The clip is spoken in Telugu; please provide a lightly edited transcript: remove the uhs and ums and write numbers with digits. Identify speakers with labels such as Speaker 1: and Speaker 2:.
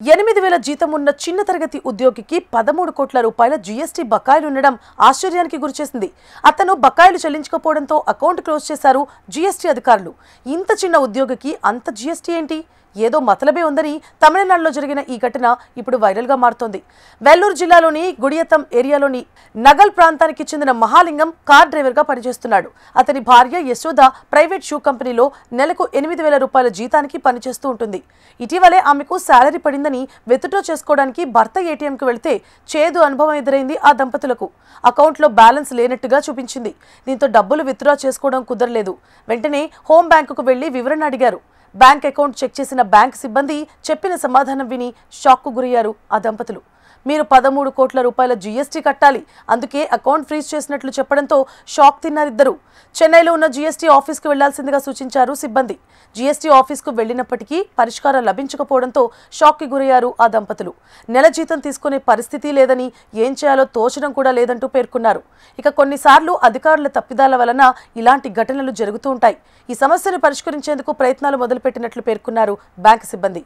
Speaker 1: 8,000 జీతం ఉన్న చిన్న తరగతి ఉద్యోగికి 13 కోట్ల రూపాయల జీఎస్టీ బకాయిలు ఉండడం ఆశ్చర్యానికి గురిచేసింది. అతను బకాయిలు చెల్లించకపోవడంతో అకౌంట్ క్లోజ్ చేశారు జీఎస్టీ అధికారులు. ఇంత చిన్న ఉద్యోగికి అంత జీఎస్టీ ఏంటి? ఏదో మతలబే ఉందని తమిళనాడులో జరిగిన ఈ ఘటన ఇప్పుడు వైరల్గా మారుతోంది. వెల్లూరు జిల్లాలోని గుడియతం ఏరియాలోని నగల్ ప్రాంతానికి చెందిన మహాలింగం కార్ డ్రైవర్గా పనిచేస్తున్నాడు. అతని భార్య యశోద ప్రైవేట్ షూ కంపెనీలో నెలకు 8,000 రూపాయల జీతానికి పనిచేస్తూ ఉంటుంది. ఇటీవలే ఆమెకు శాలరీ పడిందని విత్డ్రా చేసుకోవడానికి భర్త ఏటీఎంకు వెళితే చేదు అనుభవం ఎదురైంది ఆ దంపతులకు. అకౌంట్లో బ్యాలెన్స్ లేనట్టుగా చూపించింది. దీంతో డబ్బులు విత్డ్రా చేసుకోవడం కుదరలేదు. వెంటనే హోం బ్యాంకుకు వెళ్లి వివరణ అడిగారు. బ్యాంక్ అకౌంట్ చెక్ చేసిన బ్యాంక్ సిబ్బంది చెప్పిన సమాధానం విని షాక్కు గురయ్యారు ఆ దంపతులు. మీరు 13 కోట్ల రూపాయల జీఎస్టీ కట్టాలి, అందుకే అకౌంట్ ఫ్రీజ్ చేసినట్లు చెప్పడంతో షాక్ తిన్నారిద్దరు. చెన్నైలో ఉన్న జీఎస్టీ ఆఫీస్కు వెళ్లాల్సిందిగా సూచించారు సిబ్బంది. జీఎస్టీ ఆఫీస్కు వెళ్లినప్పటికీ పరిష్కారం లభించకపోవడంతో షాక్కి గురయ్యారు ఆ దంపతులు. నెల జీతం తీసుకునే పరిస్థితి లేదని, ఏం చేయాలో తోచడం కూడా లేదంటూ పేర్కొన్నారు. ఇక కొన్నిసార్లు అధికారుల తప్పిదాల వలన ఇలాంటి ఘటనలు జరుగుతూ ఉంటాయి. ఈ సమస్యను పరిష్కరించేందుకు ప్రయత్నాలు మొదలుపెట్టినట్లు పేర్కొన్నారు బ్యాంకు సిబ్బంది.